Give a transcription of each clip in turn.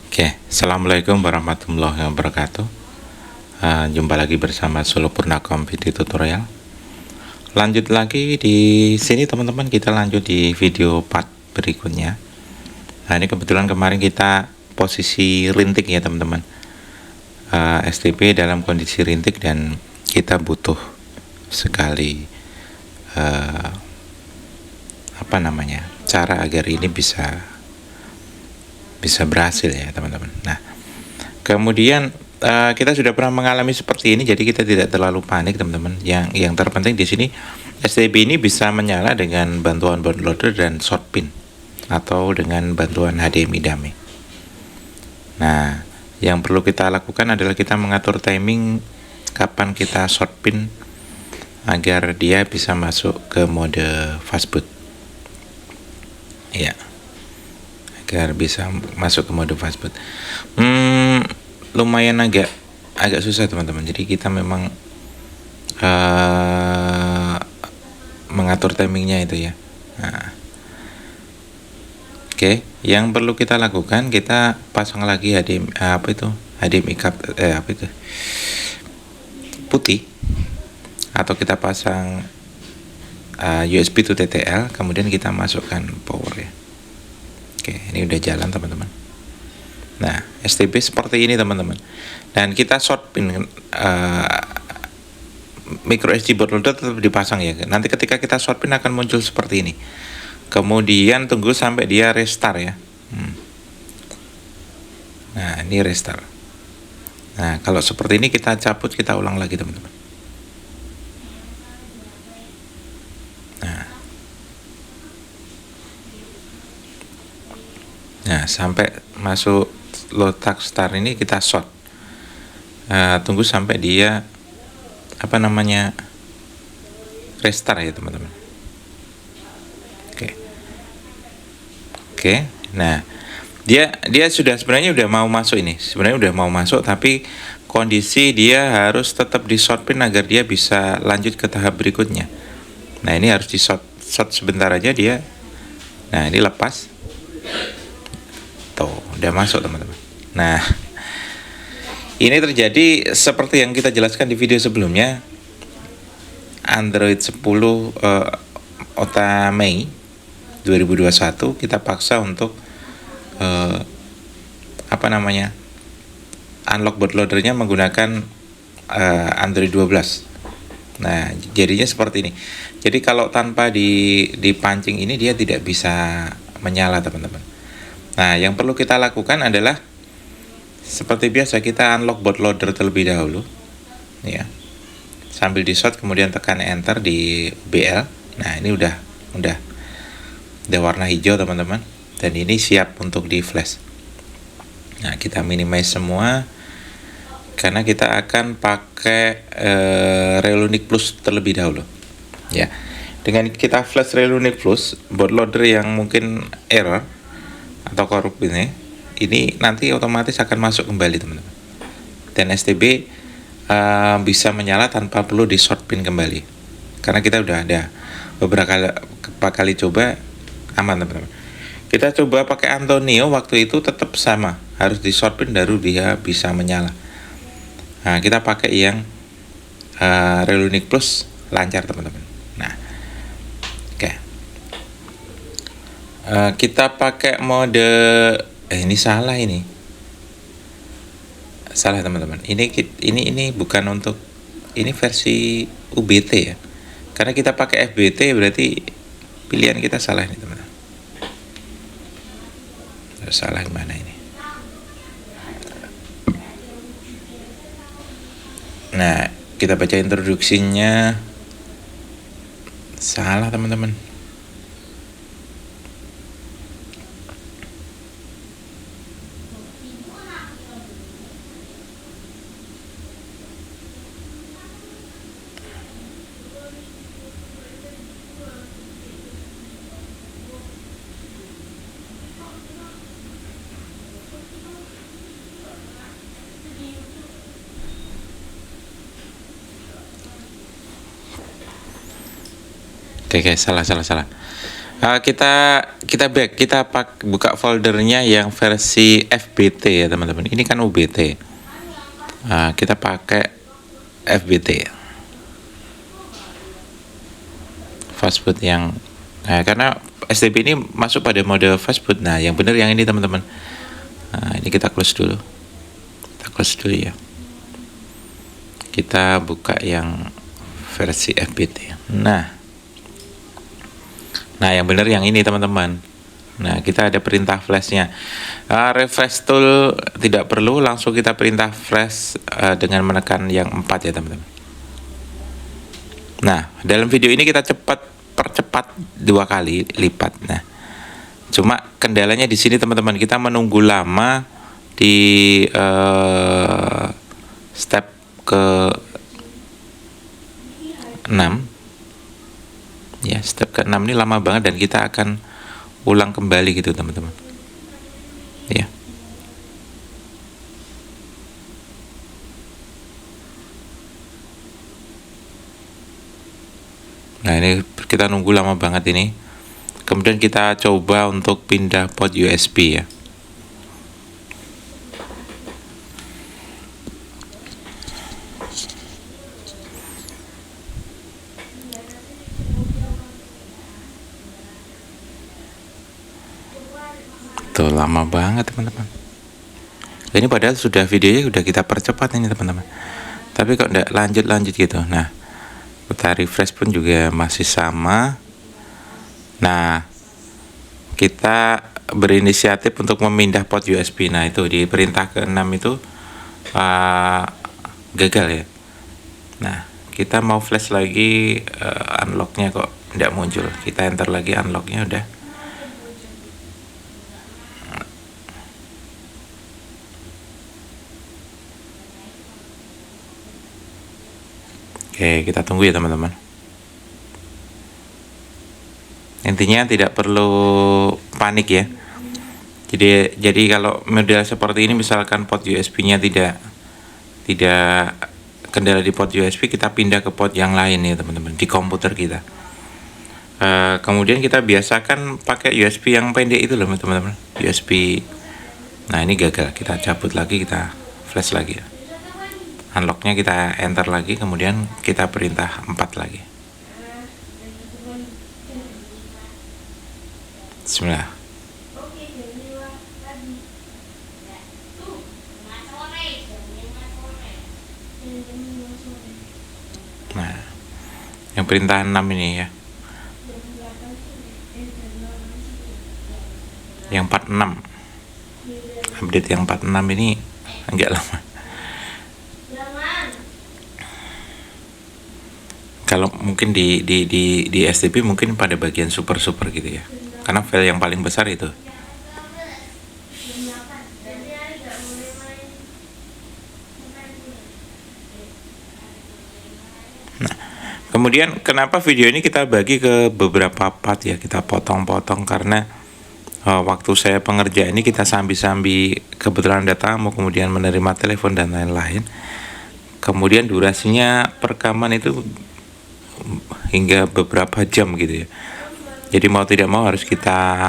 Oke, assalamualaikum warahmatullahi wabarakatuh. Jumpa lagi bersama Solo Purnakom Video Tutorial. Lanjut lagi di sini teman-teman, kita lanjut di video part berikutnya. Nah, ini kebetulan kemarin kita posisi rintik ya teman-teman. STP dalam kondisi rintik dan kita butuh sekali cara agar ini bisa berhasil ya teman-teman. Nah, kemudian kita sudah pernah mengalami seperti ini, jadi kita tidak terlalu panik teman-teman. Yang terpenting di sini STB ini bisa menyala dengan bantuan bootloader dan short pin atau dengan bantuan HDMI dummy. Nah, yang perlu kita lakukan adalah kita mengatur timing kapan kita short pin agar dia bisa masuk ke mode fastboot. Ya, agar bisa masuk ke mode fastboot. Lumayan agak susah teman-teman. Jadi kita memang mengatur timingnya itu ya. Nah, oke, yang perlu kita lakukan, kita pasang lagi HDMI putih, atau kita pasang USB to TTL, kemudian kita masukkan power ya. Oke, ini udah jalan teman-teman. Nah, STB seperti ini teman-teman. Dan kita short pin micro SD bootloader tetap dipasang ya. Nanti ketika kita short pin akan muncul seperti ini. Kemudian tunggu sampai dia restart ya. Nah, ini restart. Nah, kalau seperti ini kita cabut, kita ulang lagi teman-teman. Nah, sampai masuk lotak start ini kita short. Tunggu sampai dia restart ya teman-teman. Oke. Nah, dia sebenarnya udah mau masuk ini. Sebenarnya udah mau masuk, tapi kondisi dia harus tetap di short pin agar dia bisa lanjut ke tahap berikutnya. Nah, ini harus di short sebentar aja dia. Nah, ini lepas. Tuh, udah masuk teman-teman. Nah, ini terjadi seperti yang kita jelaskan di video sebelumnya. Android 10 OTA Mei 2021 kita paksa untuk unlock bootloadernya menggunakan Android 12. Nah, jadinya seperti ini. Jadi kalau tanpa dipancing ini dia tidak bisa menyala teman-teman. Nah, yang perlu kita lakukan adalah seperti biasa, kita unlock bootloader terlebih dahulu ya. Sambil di short kemudian tekan enter di BL. Nah, ini udah warna hijau teman-teman, dan ini siap untuk di flash. Nah, kita minimize semua karena kita akan pakai Relunic Plus terlebih dahulu ya. Dengan kita flash Relunic Plus, bootloader yang mungkin error atau korup ini nanti otomatis akan masuk kembali teman-teman, dan STB bisa menyala tanpa perlu di short pin kembali karena kita udah ada beberapa kali coba, aman teman-teman. Kita coba pakai Antonio, waktu itu tetap sama, harus di short pin baru dia bisa menyala. Nah, kita pakai yang Relunic Plus, lancar teman-teman. Nah, oke. Kita pakai mode ini salah teman-teman. Ini bukan untuk, ini versi UBT ya. Karena kita pakai FBT berarti pilihan kita salah ini teman-teman. Salah gimana ini? Nah, kita baca introduksinya salah teman-teman. Oke, salah. Kita kita buka foldernya yang versi FBT ya teman-teman. Ini kan UBT. Nah, kita pakai FBT. Fastboot yang karena STB ini masuk pada mode fastboot. Nah, yang benar yang ini teman-teman. Nah, ini kita close dulu. Ya. Kita buka yang versi FBT. Nah, yang benar yang ini teman-teman. Nah, kita ada perintah flashnya. Refresh tool tidak perlu, langsung kita perintah flash dengan menekan yang 4 ya teman-teman. Nah, dalam video ini kita percepat 2 kali lipat. Nah, cuma kendalanya di sini teman-teman, kita menunggu lama di step ke 6 ya. Step ke 6 ini lama banget dan kita akan ulang kembali gitu teman-teman ya. Nah, ini kita nunggu lama banget ini. Kemudian kita coba untuk pindah port USB ya. Tuh, lama banget teman-teman. Ini padahal sudah videonya sudah kita percepat ini teman-teman, tapi kok enggak lanjut gitu. Nah, kita refresh pun juga masih sama. Nah, kita berinisiatif untuk memindah port USB. Nah, itu di perintah ke-6 itu gagal ya. Nah, kita mau flash lagi, unlocknya kok enggak muncul. Kita enter lagi unlocknya udah. Oke, kita tunggu ya teman-teman. Intinya tidak perlu panik ya. Jadi kalau model seperti ini, misalkan port USB-nya tidak kendala di port USB, kita pindah ke port yang lain ya teman-teman di komputer kita. Kemudian kita biasakan pakai USB yang pendek itu loh teman-teman, USB. Nah, ini gagal, kita cabut lagi, kita flash lagi ya. Unlocknya kita enter lagi, kemudian kita perintah 4 lagi. Bismillah. Nah, yang perintah 6 ini ya. Yang 46. Update yang 46 ini agak lama. Kalau mungkin di STP mungkin pada bagian super gitu ya, karena file yang paling besar itu. Nah, kemudian kenapa video ini kita bagi ke beberapa part ya, kita potong-potong karena waktu saya pengerjaan ini kita sambi-sambi, kebetulan ada tamu, kemudian menerima telepon dan lain-lain. Kemudian durasinya perekaman itu hingga beberapa jam gitu ya. Jadi mau tidak mau harus kita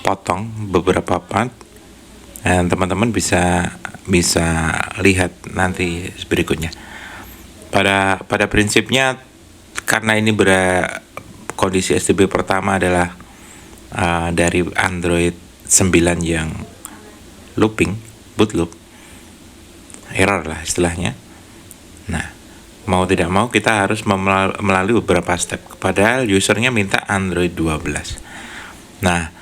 potong beberapa part, dan teman-teman bisa lihat nanti berikutnya. Pada prinsipnya, karena ini kondisi STB pertama adalah dari Android 9 yang boot loop, error lah istilahnya. Nah, mau tidak mau kita harus melalui beberapa step. Padahal usernya minta Android 12. Nah,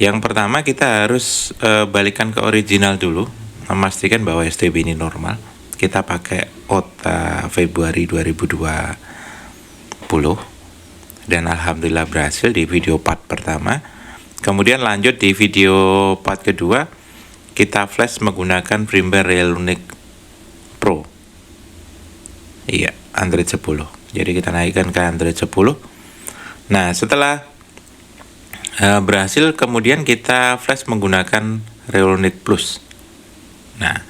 yang pertama kita harus balikan ke original dulu, memastikan bahwa STB ini normal. Kita pakai OTA Februari 2020 dan alhamdulillah berhasil di video part pertama. Kemudian lanjut di video part kedua, kita flash menggunakan firmware Relunic Pro. Iya, Android 10. Jadi kita naikkan ke Android 10. Nah, setelah berhasil, kemudian kita flash menggunakan Relunic Plus. Nah,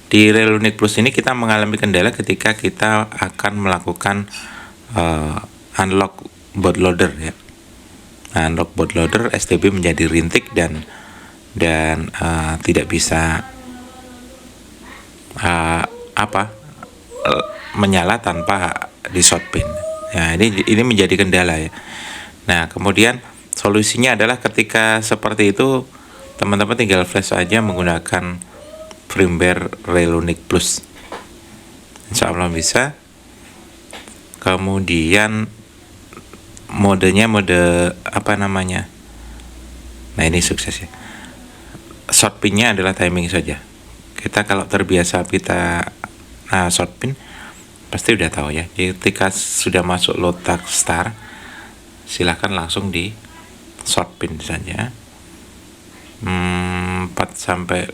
di Relunic Plus ini kita mengalami kendala ketika kita akan melakukan unlock bootloader ya. Nah, unlock bootloader STB menjadi rintik dan tidak bisa menyala tanpa di short pin. Nah, ini menjadi kendala ya. Nah, kemudian solusinya adalah ketika seperti itu, teman-teman tinggal flash aja menggunakan firmware Relunic Plus. Insya Allah bisa. Kemudian modenya mode apa namanya? Nah, ini sukses ya. Short pinnya adalah timing saja. Kita kalau terbiasa kita short pin pasti udah tahu ya. Jadi ketika sudah masuk load task start, silahkan langsung di short pin saja. 4 sampai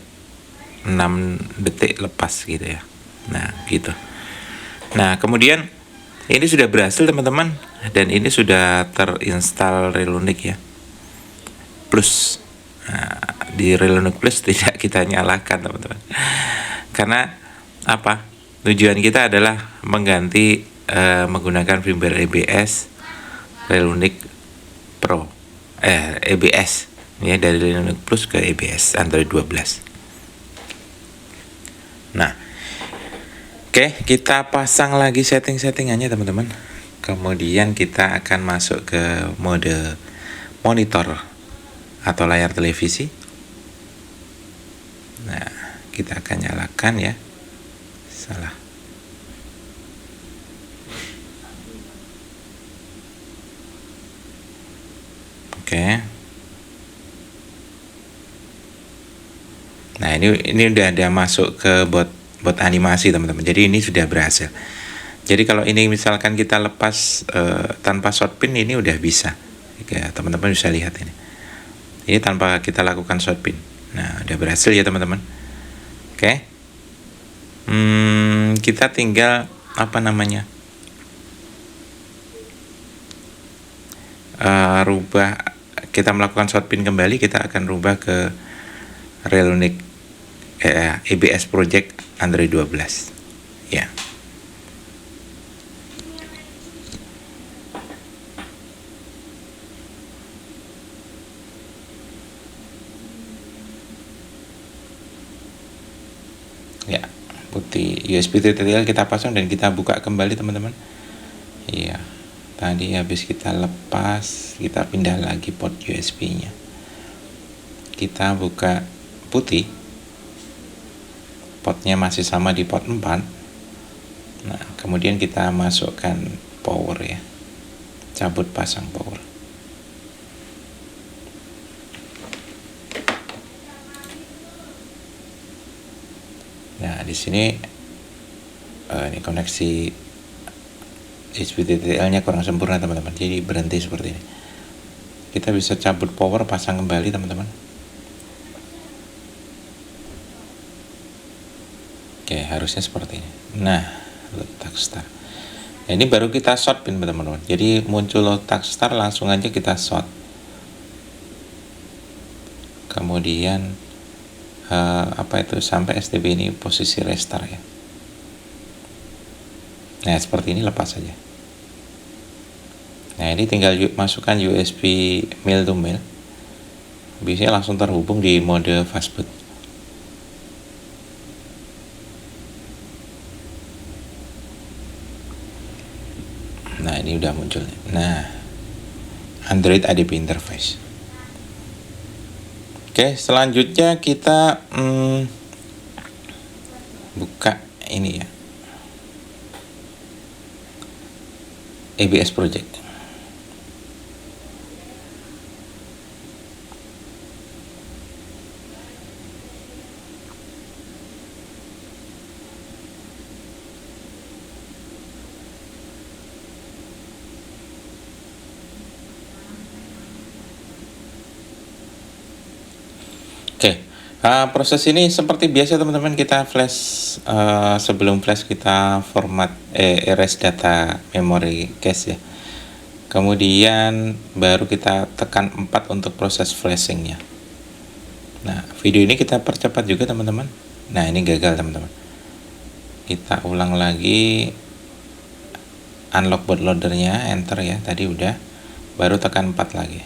6 detik lepas gitu ya. Nah, gitu. Nah, kemudian ini sudah berhasil teman-teman, dan ini sudah terinstall Relunic ya Plus. Nah, di Relunic Plus tidak kita nyalakan teman-teman, karena apa? Tujuan kita adalah mengganti menggunakan firmware EBS Relunic Pro, EBS ya, dari Relunic Plus ke EBS Android 12. Nah, oke, kita pasang lagi setting-settingannya teman-teman. Kemudian kita akan masuk ke mode monitor atau layar televisi. Nah, kita akan nyalakan ya. Salah. Oke. Nah, ini udah ada masuk ke bot animasi teman-teman. Jadi ini sudah berhasil. Jadi kalau ini misalkan kita lepas tanpa short pin, ini udah bisa. Ya, teman-teman bisa lihat ini. Ini tanpa kita lakukan short pin. Nah, udah berhasil ya teman-teman. Oke. Kita tinggal apa namanya? Rubah. Kita melakukan short pin kembali, kita akan rubah ke Relunic EBS Project Android 12 ya. Ya, putih USB tutorial kita pasang dan kita buka kembali teman-teman. Iya, tadi habis kita lepas, kita pindah lagi port USB-nya. Kita buka putih, portnya masih sama di port 4. Nah, kemudian kita masukkan power ya, cabut pasang power. Nah, di sini ini koneksi HDTL-nya kurang sempurna teman-teman, jadi berhenti seperti ini. Kita bisa cabut power, pasang kembali teman-teman. Oke, harusnya seperti ini. Nah, letak start. Nah, ini baru kita short pin teman-teman. Jadi muncul letak start, langsung aja kita short. Kemudian sampai STB ini posisi restart ya. Nah, seperti ini lepas saja. Nah, ini tinggal masukkan USB male to male. Bisa langsung terhubung di mode fastboot. Nah, ini udah muncul. Nah, Android ADB interface. Oke, selanjutnya kita buka ini ya, EBS Project. Oke, proses ini seperti biasa teman-teman, kita flash sebelum flash kita format erase data memory cache ya. Kemudian baru kita tekan 4 untuk proses flashingnya. Nah, video ini kita percepat juga teman-teman. Nah, ini gagal teman-teman. Kita ulang lagi, unlock bootloadernya, enter ya, tadi udah. Baru tekan 4 lagi.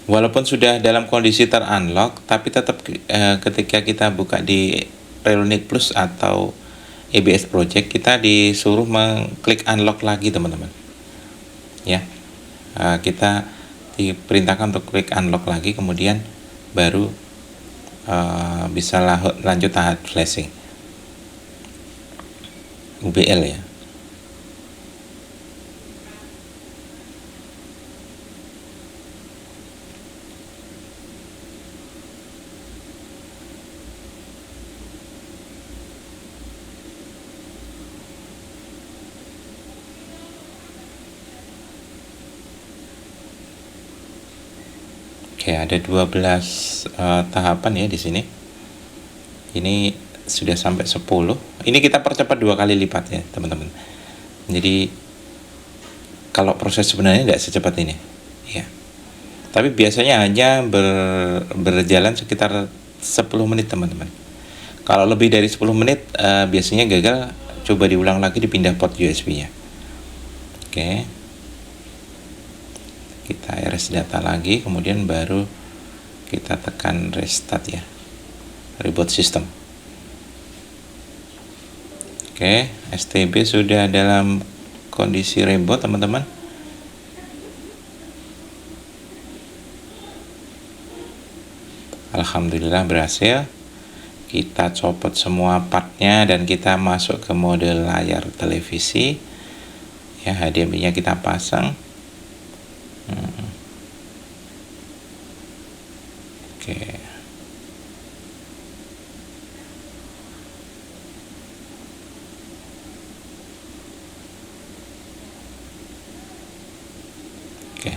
Walaupun sudah dalam kondisi terunlock, tapi tetap ketika kita buka di Relunic Plus atau EBS Project, kita disuruh mengklik unlock lagi teman-teman. Ya, kita diperintahkan untuk klik unlock lagi, kemudian baru bisa lanjut tahap flashing UBL ya. Oke, ada 12 tahapan ya di sini. Ini sudah sampai 10. Ini kita percepat 2 kali lipat ya, teman-teman. Jadi kalau proses sebenarnya tidak secepat ini, ya. Tapi biasanya hanya berjalan sekitar 10 menit, teman-teman. Kalau lebih dari 10 menit biasanya gagal, coba diulang lagi, dipindah port USB-nya. Oke. Kita erase data lagi, kemudian baru kita tekan restart ya, reboot system. Oke, STB sudah dalam kondisi reboot teman-teman. Alhamdulillah berhasil. Kita copot semua partnya dan kita masuk ke mode layar televisi ya. HDMI-nya kita pasang. Oke. Oke.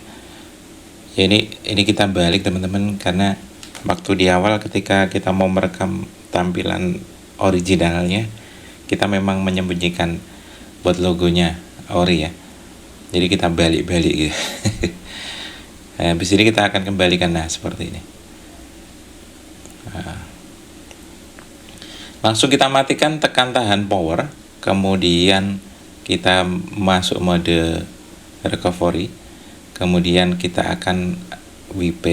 Ya, ini kita balik teman-teman, karena waktu di awal ketika kita mau merekam tampilan originalnya, kita memang menyembunyikan buat logonya ori ya. Jadi kita balik-balik gitu. Nah, habis ini kita akan kembalikan seperti ini. Langsung kita matikan, tekan tahan power, kemudian kita masuk mode recovery, kemudian kita akan WP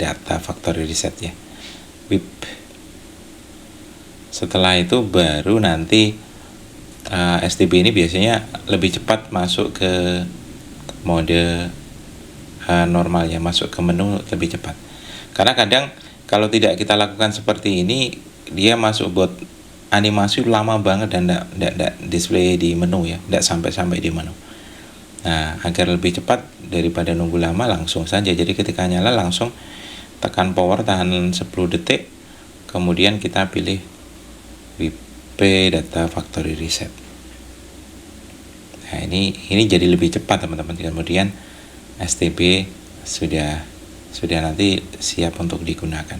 data factory reset ya, WIP. Setelah itu baru nanti STB ini biasanya lebih cepat masuk ke mode normal ya, masuk ke menu lebih cepat. Karena kadang kalau tidak kita lakukan seperti ini, dia masuk buat animasi lama banget dan tidak display di menu ya, tidak sampai di menu. Nah, agar lebih cepat daripada nunggu lama, langsung saja. Jadi ketika nyala langsung tekan power, tahan 10 detik, kemudian kita pilih WP data factory reset. Nah, ini jadi lebih cepat teman-teman. Kemudian STB sudah nanti siap untuk digunakan.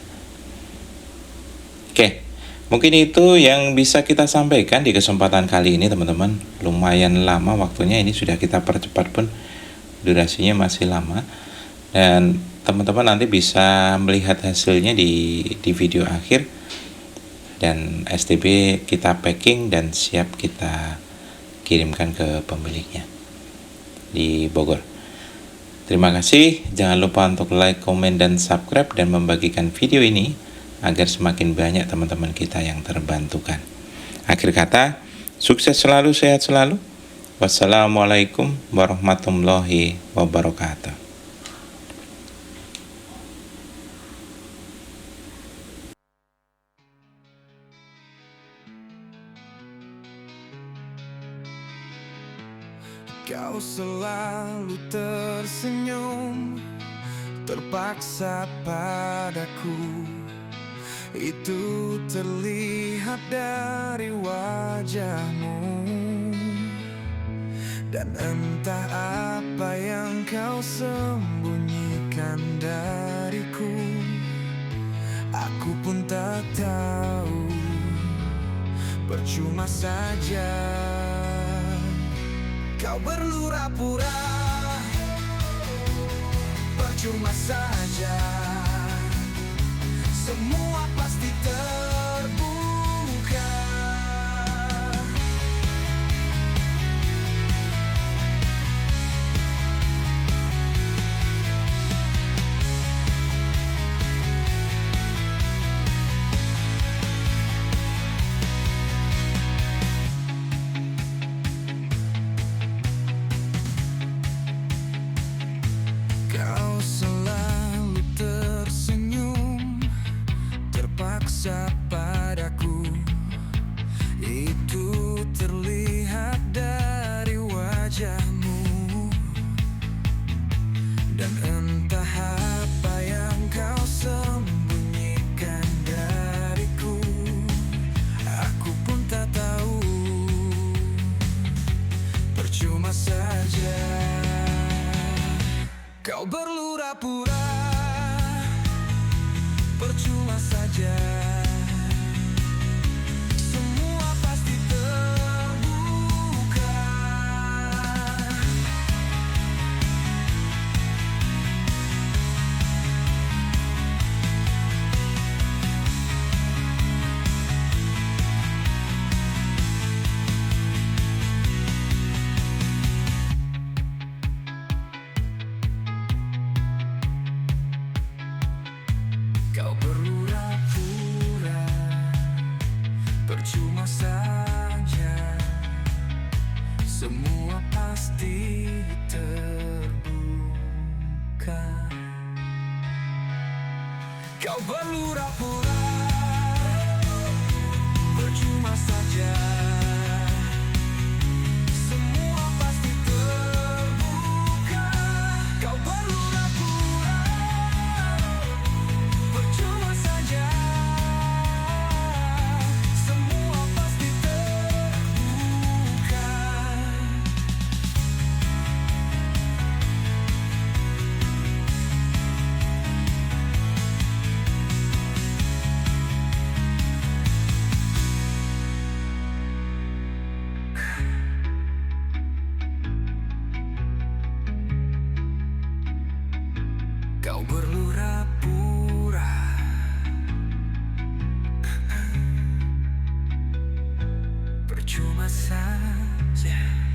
Oke, mungkin itu yang bisa kita sampaikan di kesempatan kali ini teman-teman. Lumayan lama waktunya, ini sudah kita percepat pun durasinya masih lama, dan teman-teman nanti bisa melihat hasilnya di video akhir, dan STB kita packing dan siap kita kirimkan ke pemiliknya di Bogor. Terima kasih, jangan lupa untuk like, komen, dan subscribe, dan membagikan video ini agar semakin banyak teman-teman kita yang terbantukan. Akhir kata, sukses selalu, sehat selalu. Wassalamualaikum warahmatullahi wabarakatuh. Kau selalu tersenyum, terpaksa padaku. Itu terlihat dari wajahmu. Dan entah apa yang kau sembunyikan dariku, aku pun tak tahu. Percuma saja kau berlura-pura, percuma saja. Semua pasti terbuka. Dan entah apa yang kau sembunyikan dariku, aku pun tak tahu. Percuma saja kau berlura-pura, percuma saja. Semua pasti terbuka. Kau berlura-pura, percuma saja. Semua pasti terbuka. Kau berlura-pura, percuma saja. Semua pasti terbuka. Kau berlura-pura, percuma saja. Semua pasti terbuka. Kau berlura-pura, percuma saja.